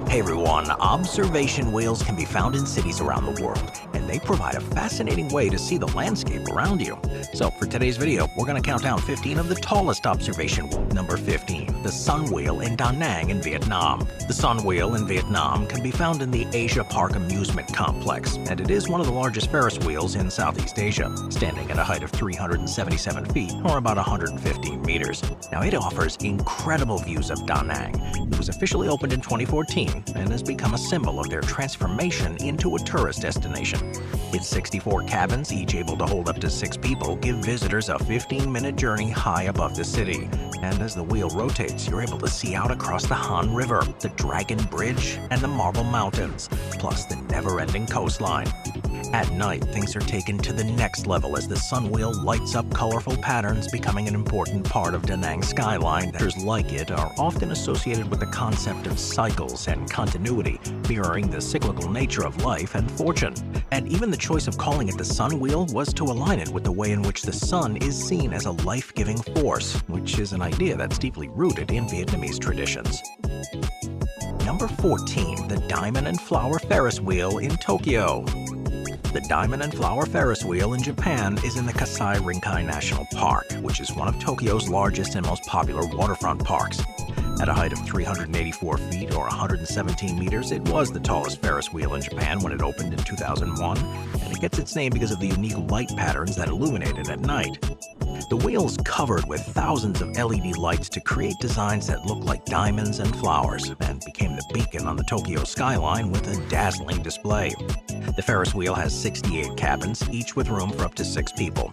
Hey everyone, observation wheels can be found in cities around the world, and they provide a fascinating way to see the landscape around you. So for today's video, we're going to count down 15 of the tallest observation wheels. Number 15, the Sun Wheel in Da Nang in Vietnam. The Sun Wheel in Vietnam can be found in the Asia Park Amusement Complex, and it is one of the largest Ferris wheels in Southeast Asia, standing at a height of 377 feet, or about 115 meters. Now it offers incredible views of Da Nang. It was officially opened in 2014, and has become a symbol of their transformation into a tourist destination. Its 64 cabins, each able to hold up to 6 people, give visitors a 15-minute journey high above the city. And as the wheel rotates, you're able to see out across the Han River, the Dragon Bridge, and the Marble Mountains, plus the never-ending coastline. At night, things are taken to the next level as the Sun Wheel lights up colorful patterns, becoming an important part of Da Nang skyline. Features like it are often associated with the concept of cycles and continuity, mirroring the cyclical nature of life and fortune. And even the choice of calling it the Sun Wheel was to align it with the way in which the sun is seen as a life-giving force, which is an idea that's deeply rooted in Vietnamese traditions. Number 14, the Diamond and Flower Ferris Wheel in Tokyo. The Diamond and Flower Ferris Wheel in Japan is in the Kasai Rinkai National Park, which is one of Tokyo's largest and most popular waterfront parks. At a height of 384 feet or 117 meters, it was the tallest Ferris wheel in Japan when it opened in 2001, and it gets its name because of the unique light patterns that illuminate it at night. The wheel's covered with thousands of LED lights to create designs that look like diamonds and flowers, and became the beacon on the Tokyo skyline with a dazzling display. The Ferris wheel has 68 cabins, each with room for up to 6 people.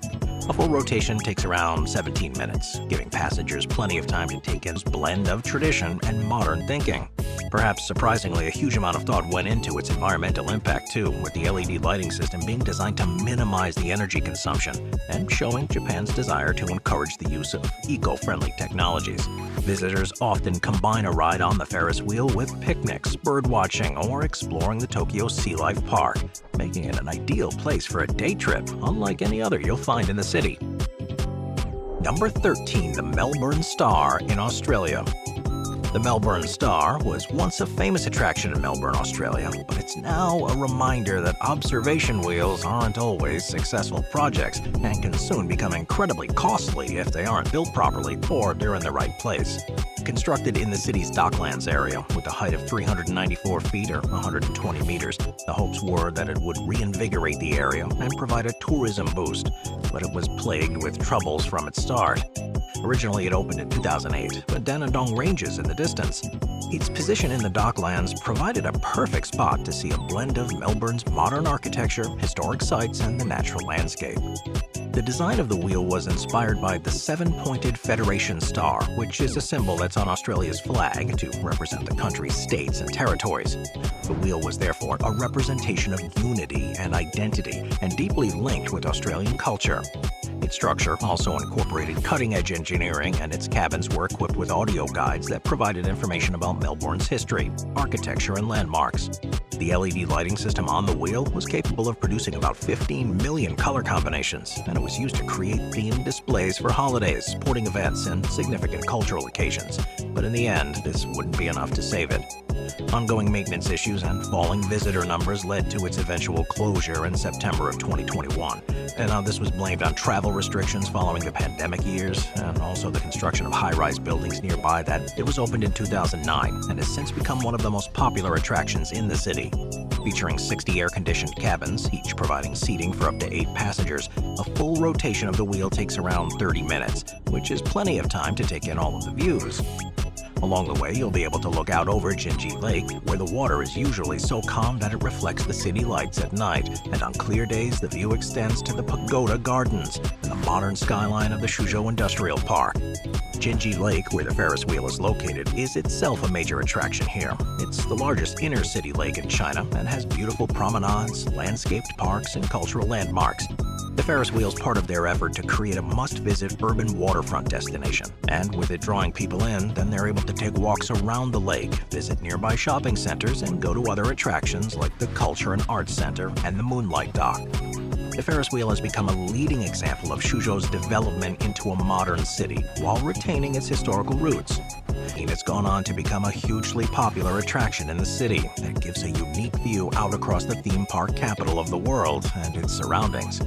A full rotation takes around 17 minutes, giving passengers plenty of time to take in this blend of tradition and modern thinking. Perhaps surprisingly, a huge amount of thought went into its environmental impact too, with the LED lighting system being designed to minimize the energy consumption and showing Japan's desire to encourage the use of eco-friendly technologies. Visitors often combine a ride on the Ferris wheel with picnics, birdwatching, or exploring the Tokyo Sea Life Park, making it an ideal place for a day trip, unlike any other you'll find in the city. Number 13, the Melbourne Star in Australia. The Melbourne Star was once a famous attraction in Melbourne, Australia, but it's now a reminder that observation wheels aren't always successful projects and can soon become incredibly costly if they aren't built properly or they're in the right place. Constructed in the city's Docklands area with a height of 394 feet or 120 meters, the hopes were that it would reinvigorate the area and provide a tourism boost, but it was plagued with troubles from its start. Originally, it opened in 2008, but Dandenong Ranges in the distance. Its position in the Docklands provided a perfect spot to see a blend of Melbourne's modern architecture, historic sites, and the natural landscape. The design of the wheel was inspired by the 7-pointed Federation Star, which is a symbol that's on Australia's flag to represent the country's states and territories. The wheel was therefore a representation of unity and identity, and deeply linked with Australian culture. Its structure also incorporated cutting-edge engineering, and its cabins were equipped with audio guides that provided information about Melbourne's history, architecture, and landmarks. The LED lighting system on the wheel was capable of producing about 15 million color combinations, and it was used to create themed displays for holidays, sporting events, and significant cultural occasions. But in the end, this wouldn't be enough to save it. Ongoing maintenance issues and falling visitor numbers led to its eventual closure in September of 2021. And this was blamed on travel restrictions following the pandemic years, and also the construction of high-rise buildings nearby. That it was opened in 2009 and has since become one of the most popular attractions in the city. Featuring 60 air-conditioned cabins, each providing seating for up to 8 passengers, a full rotation of the wheel takes around 30 minutes, which is plenty of time to take in all of the views. Along the way, you'll be able to look out over Jinji Lake, where the water is usually so calm that it reflects the city lights at night, and on clear days, the view extends to the Pagoda Gardens and the modern skyline of the Suzhou Industrial Park. Jinji Lake, where the Ferris wheel is located, is itself a major attraction here. It's the largest inner-city lake in China and has beautiful promenades, landscaped parks, and cultural landmarks. The Ferris wheel is part of their effort to create a must-visit urban waterfront destination. And with it drawing people in, then they're able to take walks around the lake, visit nearby shopping centers, and go to other attractions like the Culture and Arts Center and the Moonlight Dock. The Ferris wheel has become a leading example of Suzhou's development into a modern city while retaining its historical roots. It's gone on to become a hugely popular attraction in the city that gives a unique view out across the theme park capital of the world and its surroundings.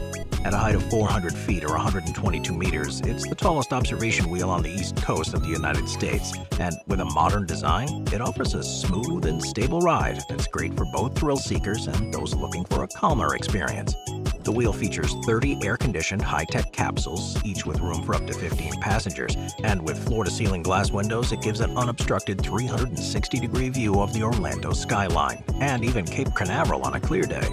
At a height of 400 feet or 122 meters, it's the tallest observation wheel on the east coast of the United States, and with a modern design, it offers a smooth and stable ride that's great for both thrill seekers and those looking for a calmer experience. The wheel features 30 air-conditioned high-tech capsules, each with room for up to 15 passengers, and with floor-to-ceiling glass windows, it gives an unobstructed 360-degree view of the Orlando skyline, and even Cape Canaveral on a clear day.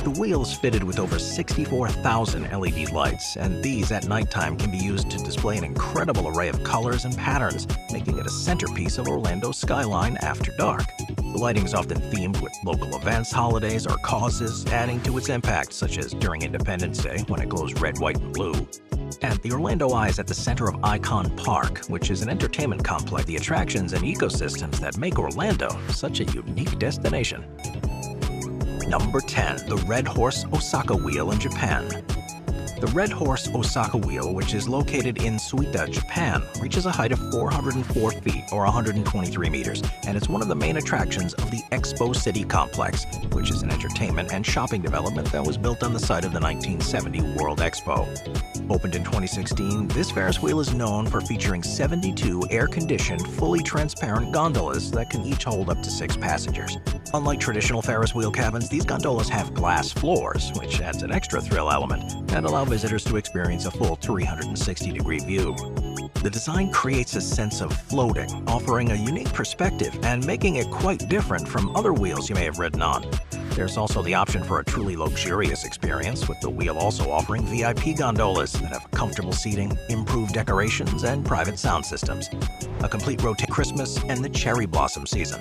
The wheel is fitted with over 64,000 LED lights, and these at nighttime can be used to display an incredible array of colors and patterns, making it a centerpiece of Orlando's skyline after dark. The lighting is often themed with local events, holidays, or causes, adding to its impact, such as during Independence Day when it glows red, white, and blue. And the Orlando Eye is at the center of Icon Park, which is an entertainment complex, the attractions and ecosystems that make Orlando such a unique destination. Number 10. The Red Horse Osaka Wheel in Japan. The Red Horse Osaka Wheel, which is located in Suita, Japan, reaches a height of 404 feet or 123 meters, and it's one of the main attractions of the Expo City Complex, which is an entertainment and shopping development that was built on the site of the 1970 World Expo. Opened in 2016, this Ferris wheel is known for featuring 72 air-conditioned, fully transparent gondolas that can each hold up to 6 passengers. Unlike traditional Ferris wheel cabins, these gondolas have glass floors, which adds an extra thrill element, and allow visitors to experience a full 360-degree view. The design creates a sense of floating, offering a unique perspective and making it quite different from other wheels you may have ridden on. There's also the option for a truly luxurious experience, with the wheel also offering VIP gondolas that have comfortable seating, improved decorations, and private sound systems. A complete rotate Christmas and the cherry blossom season.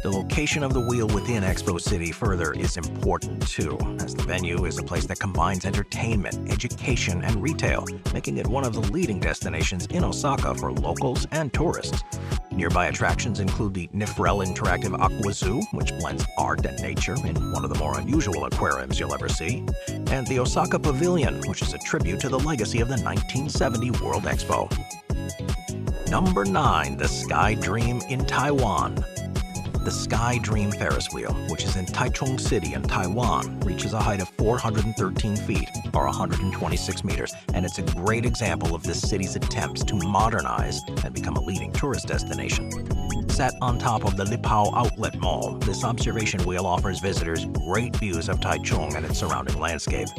The location of the wheel within Expo City further is important too, as the venue is a place that combines entertainment, education, and retail, making it one of the leading destinations in Osaka for locals and tourists. Nearby attractions include the Nifrel Interactive Aqua Zoo, which blends art and nature in one of the more unusual aquariums you'll ever see, and the Osaka Pavilion, which is a tribute to the legacy of the 1970 World Expo. Number 9. The Sky Dream in Taiwan. The Sky Dream Ferris wheel, which is in Taichung City in Taiwan, reaches a height of 413 feet or 126 meters, and it's a great example of the city's attempts to modernize and become a leading tourist destination. Set on top of the Lipao Outlet Mall, this observation wheel offers visitors great views of Taichung and its surrounding landscape.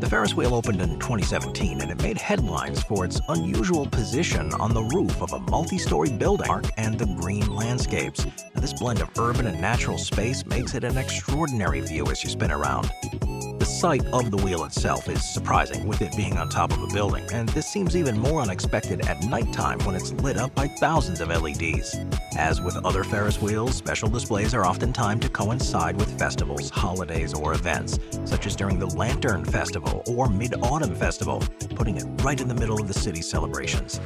The Ferris wheel opened in 2017, and it made headlines for its unusual position on the roof of a multi-story building park and the green landscapes. Now, this blend of urban and natural space makes it an extraordinary view as you spin around. The sight of the wheel itself is surprising, with it being on top of a building, and this seems even more unexpected at nighttime when it's lit up by thousands of LEDs. As with other Ferris wheels, special displays are often timed to coincide with festivals, holidays, or events, such as during the Lantern Festival or Mid-Autumn Festival, putting it right in the middle of the city's celebrations.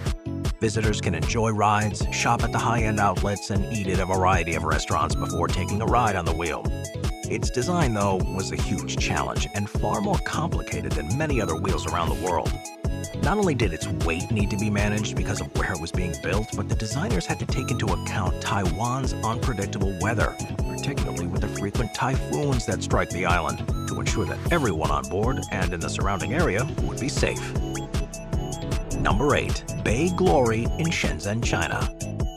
Visitors can enjoy rides, shop at the high-end outlets, and eat at a variety of restaurants before taking a ride on the wheel. Its design, though, was a huge challenge and far more complicated than many other wheels around the world. Not only did its weight need to be managed because of where it was being built, but the designers had to take into account Taiwan's unpredictable weather, particularly with the frequent typhoons that strike the island, to ensure that everyone on board and in the surrounding area would be safe. Number 8. Bay Glory in Shenzhen, China.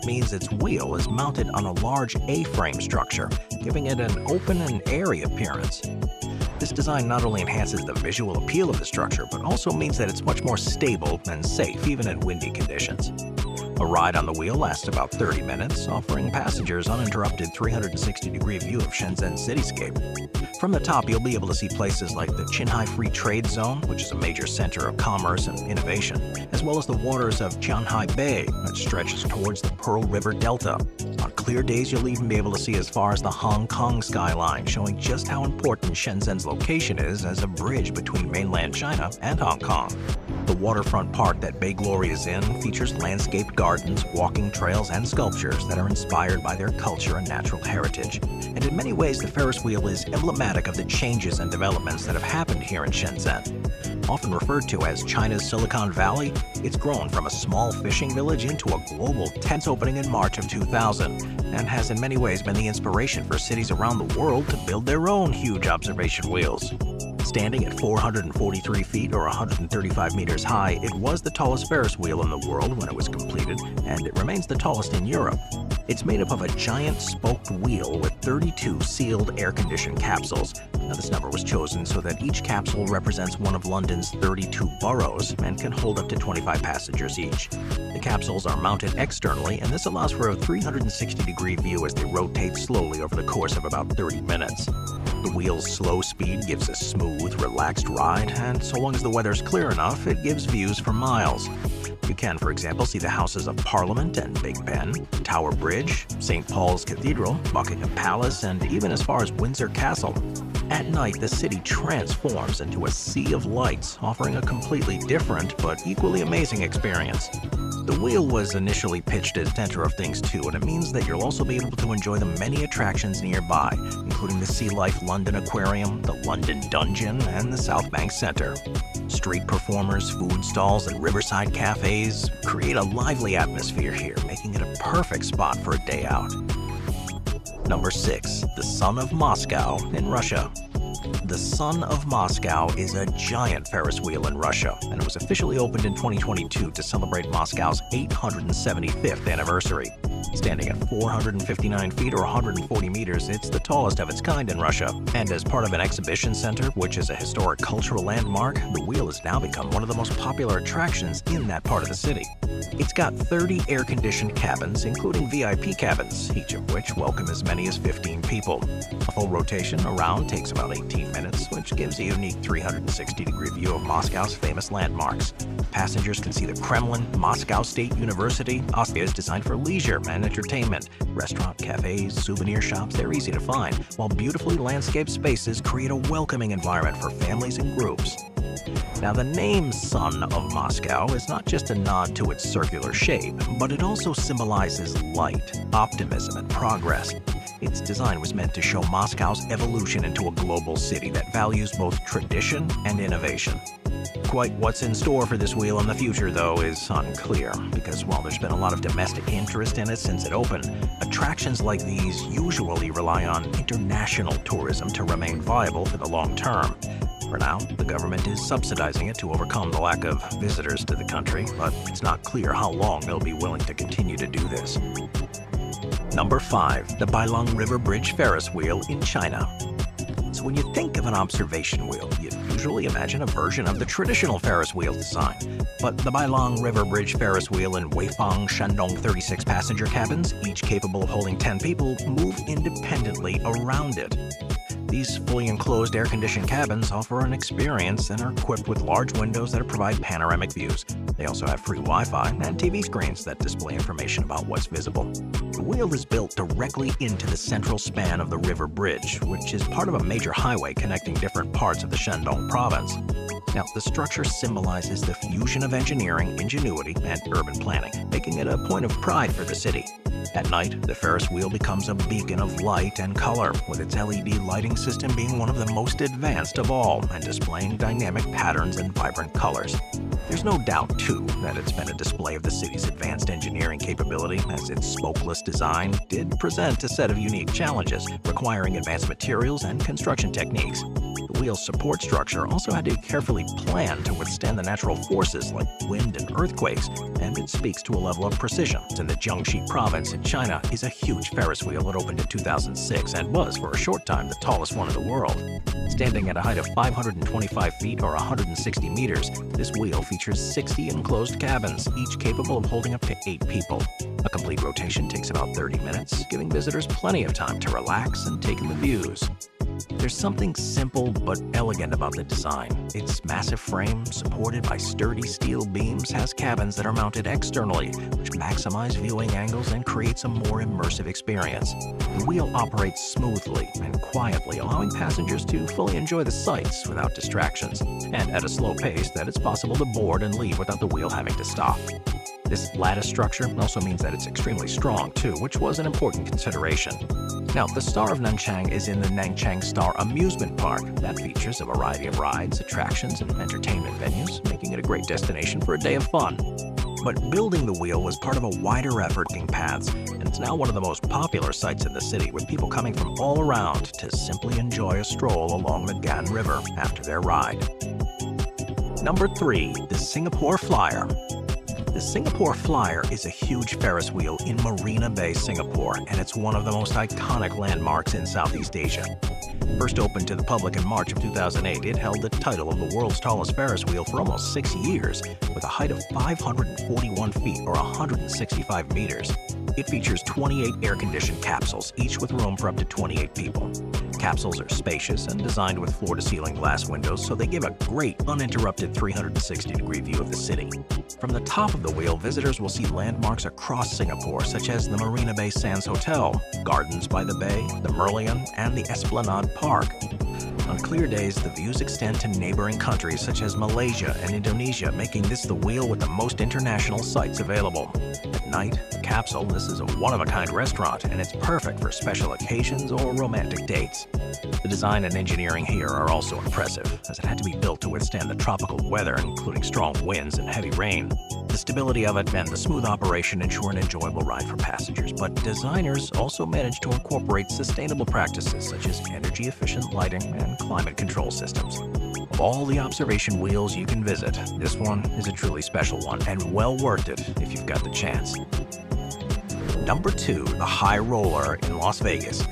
Means its wheel is mounted on a large A-frame structure, giving it an open and airy appearance. This design not only enhances the visual appeal of the structure, but also means that it's much more stable and safe even in windy conditions. A ride on the wheel lasts about 30 minutes, offering passengers uninterrupted 360-degree view of Shenzhen's cityscape. From the top, you'll be able to see places like the Qinghai Free Trade Zone, which is a major center of commerce and innovation, as well as the waters of Qianhai Bay, which stretches towards the Pearl River Delta. On clear days, you'll even be able to see as far as the Hong Kong skyline, showing just how important Shenzhen's location is as a bridge between mainland China and Hong Kong. The waterfront park that Bay Glory is in features landscaped gardens, walking trails, and sculptures that are inspired by their culture and natural heritage. And in many ways, the Ferris wheel is emblematic of the changes and developments that have happened here in Shenzhen. Often referred to as China's Silicon Valley, it's grown from a small fishing village into a global tent opening in March of 2000, and has in many ways been the inspiration for cities around the world to build their own huge observation wheels. Standing at 443 feet or 135 meters high, it was the tallest Ferris wheel in the world when it was completed, and it remains the tallest in Europe. It's made up of a giant spoked wheel with 32 sealed air-conditioned capsules. Now, this number was chosen so that each capsule represents one of London's 32 boroughs and can hold up to 25 passengers each. The capsules are mounted externally, and this allows for a 360-degree view as they rotate slowly over the course of about 30 minutes. The wheel's slow speed gives a smooth, relaxed ride, and so long as the weather's clear enough, it gives views for miles. You can, for example, see the Houses of Parliament and Big Ben, Tower Bridge, St. Paul's Cathedral, Buckingham Palace, and even as far as Windsor Castle. At night, the city transforms into a sea of lights, offering a completely different but equally amazing experience. The wheel was initially pitched as Center of Things 2, and it means that you'll also be able to enjoy the many attractions nearby, including the Sea Life London Aquarium, the London Dungeon, and the South Bank Centre. Street performers, food stalls, and riverside cafes create a lively atmosphere here, making it a perfect spot for a day out. Number 6. The Sun of Moscow in Russia. The Sun of Moscow is a giant Ferris wheel in Russia, and it was officially opened in 2022 to celebrate Moscow's 875th anniversary. Standing at 459 feet or 140 meters, it's the tallest of its kind in Russia. And as part of an exhibition center, which is a historic cultural landmark, the wheel has now become one of the most popular attractions in that part of the city. It's got 30 air-conditioned cabins, including VIP cabins, each of which welcome as many as 15 people. A full rotation around takes about 18 minutes, which gives a unique 360-degree view of Moscow's famous landmarks. Passengers can see the Kremlin, Moscow State University. Austria is designed for leisure and entertainment. Restaurant, cafes, souvenir shops, they're easy to find, while beautifully landscaped spaces create a welcoming environment for families and groups. Now, the name Sun of Moscow is not just a nod to its circular shape, but it also symbolizes light, optimism, and progress. Its design was meant to show Moscow's evolution into a global city that values both tradition and innovation. Quite what's in store for this wheel in the future, though, is unclear, because while there's been a lot of domestic interest in it since it opened, attractions like these usually rely on international tourism to remain viable for the long term. For now, the government is subsidizing it to overcome the lack of visitors to the country, but it's not clear how long they'll be willing to continue to do this. Number 5. The Bailong River Bridge Ferris Wheel in China. So when you think of an observation wheel, you usually imagine a version of the traditional Ferris wheel design. But the Bailong River Bridge Ferris wheel in Weifang, Shandong 36 passenger cabins, each capable of holding 10 people, move independently around it. These fully enclosed air-conditioned cabins offer an experience and are equipped with large windows that provide panoramic views. They also have free Wi-Fi and TV screens that display information about what's visible. The wheel is built directly into the central span of the river bridge, which is part of a major highway connecting different parts of the Shandong province. Now, the structure symbolizes the fusion of engineering, ingenuity, and urban planning, making it a point of pride for the city. At night, the Ferris wheel becomes a beacon of light and color, with its LED lighting system being one of the most advanced of all and displaying dynamic patterns and vibrant colors. There's no doubt, too, that it's been a display of the city's advanced engineering capability, as its spokeless design did present a set of unique challenges, requiring advanced materials and construction techniques. The wheel's support structure also had to be carefully planned to withstand the natural forces like wind and earthquakes, and it speaks to a level of precision. In the Jiangxi province in China is a huge Ferris wheel that opened in 2006 and was, for a short time, the tallest one in the world. Standing at a height of 525 feet or 160 meters, this wheel features 60 enclosed cabins, each capable of holding up to 8 people. A complete rotation takes about 30 minutes, giving visitors plenty of time to relax and take in the views. There's something simple but elegant about the design. Its massive frame, supported by sturdy steel beams, has cabins that are mounted externally, which maximize viewing angles and creates a more immersive experience. The wheel operates smoothly and quietly, allowing passengers to fully enjoy the sights without distractions, and at a slow pace that it's possible to board and leave without the wheel having to stop. This lattice structure also means that it's extremely strong too, which was an important consideration. Now, the Star of Nanchang is in the Nanchang Star Amusement Park that features a variety of rides, attractions, and entertainment venues, making it a great destination for a day of fun. But building the wheel was part of a wider effort in paths, and it's now one of the most popular sites in the city, with people coming from all around to simply enjoy a stroll along the Gan River after their ride. Number 3, the Singapore Flyer. The Singapore Flyer is a huge Ferris wheel in Marina Bay, Singapore, and it's one of the most iconic landmarks in Southeast Asia. First opened to the public in March of 2008, it held the title of the world's tallest Ferris wheel for almost 6 years, with a height of 541 feet or 165 meters. It features 28 air-conditioned capsules, each with room for up to 28 people. Capsules are spacious and designed with floor-to-ceiling glass windows, so they give a great, uninterrupted 360-degree view of the city. From the top of the wheel, visitors will see landmarks across Singapore, such as the Marina Bay Sands Hotel, Gardens by the Bay, the Merlion, and the Esplanade Park. On clear days, the views extend to neighboring countries such as Malaysia and Indonesia, making this the wheel with the most international sights available. At night, the capsule, this is a one-of-a-kind restaurant, and it's perfect for special occasions or romantic dates. The design and engineering here are also impressive, as it had to be built to withstand the tropical weather, including strong winds and heavy rain. The stability of it and the smooth operation ensure an enjoyable ride for passengers, but designers also managed to incorporate sustainable practices such as energy-efficient lighting and climate control systems. Of all the observation wheels you can visit, this one is a truly special one and well worth it if you've got the chance. Number 2, the High Roller in Las Vegas.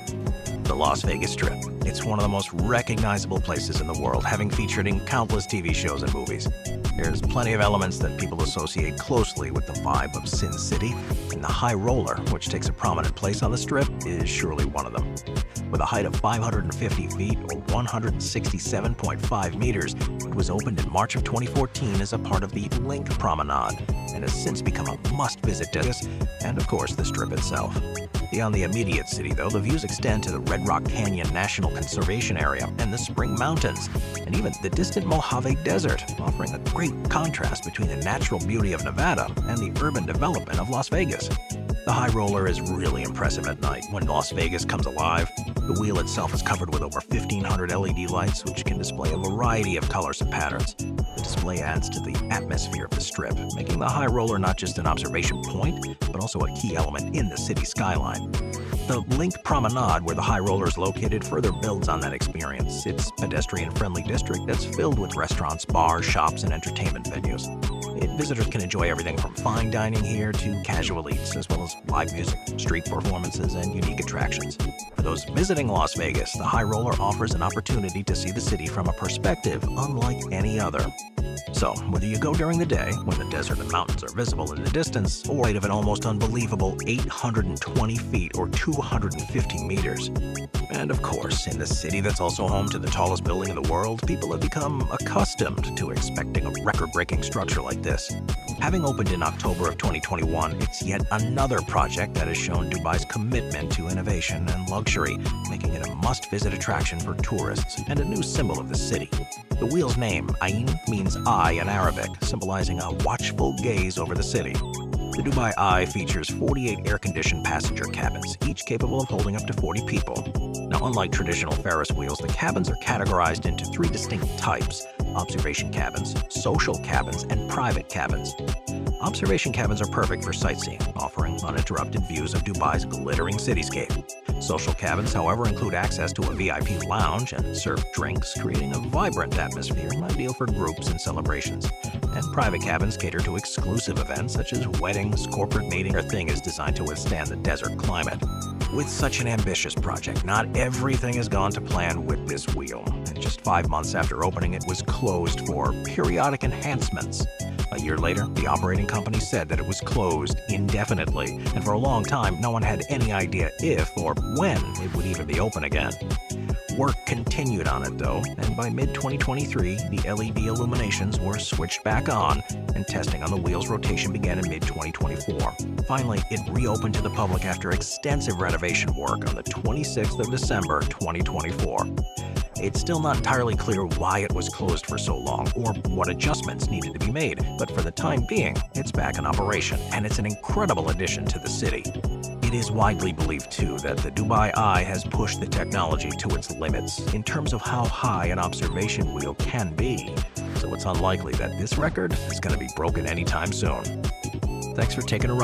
The Las Vegas Strip. It's one of the most recognizable places in the world, having featured in countless TV shows and movies. There's plenty of elements that people associate closely with the vibe of Sin City, and the High Roller, which takes a prominent place on the Strip, is surely one of them. With a height of 550 feet or 167.5 meters, it was opened in March of 2014 as a part of the Link Promenade, and has since become a must-visit destination, and of course the Strip itself. Beyond the immediate city, though, the views extend to the Red Rock Canyon National Conservation Area and the Spring Mountains, and even the distant Mojave Desert, offering a great contrast between the natural beauty of Nevada and the urban development of Las Vegas. The High Roller is really impressive at night when Las Vegas comes alive. The wheel itself is covered with over 1,500 LED lights, which can display a variety of colors and patterns. The display adds to the atmosphere of the Strip, making the High Roller not just an observation point, but also a key element in the city skyline. The Link Promenade, where the High Roller is located, further builds on that experience. It's a pedestrian-friendly district that's filled with restaurants, bars, shops, and entertainment venues. Visitors can enjoy everything from fine dining here to casual eats, as well as live music, street performances, and unique attractions. For those visiting Las Vegas, the High Roller offers an opportunity to see the city from a perspective unlike any other. So, whether you go during the day, when the desert and mountains are visible in the distance, or height of an almost unbelievable 820 feet or 250 meters. And of course, in the city that's also home to the tallest building in the world, people have become accustomed to expecting a record-breaking structure like this. Having opened in October of 2021, it's yet another project that has shown Dubai's commitment to innovation and luxury, making it a must-visit attraction for tourists and a new symbol of the city. The wheel's name, Ain, means eye in Arabic, symbolizing a watchful gaze over the city. The Dubai Eye features 48 air-conditioned passenger cabins, each capable of holding up to 40 people. Now, unlike traditional Ferris wheels, the cabins are categorized into 3 distinct types: observation cabins, social cabins, and private cabins. Observation cabins are perfect for sightseeing, offering uninterrupted views of Dubai's glittering cityscape. Social cabins, however, include access to a VIP lounge and serve drinks, creating a vibrant atmosphere ideal for groups and celebrations. And private cabins cater to exclusive events such as weddings, corporate meetings. Everything is designed to withstand the desert climate. With such an ambitious project, not everything has gone to plan with this wheel. And just 5 months after opening, it was closed for periodic enhancements. A year later, the operating company said that it was closed indefinitely, and for a long time, no one had any idea if or when it would even be open again. Work continued on it though, and by mid-2023, the LED illuminations were switched back on, and testing on the wheel's rotation began in mid-2024. Finally, it reopened to the public after extensive renovation work on the 26th of December 2024. It's still not entirely clear why it was closed for so long or what adjustments needed to be made, but for the time being, it's back in operation, and it's an incredible addition to the city. It is widely believed, too, that the Dubai Eye has pushed the technology to its limits in terms of how high an observation wheel can be, so it's unlikely that this record is going to be broken anytime soon. Thanks for taking a ride.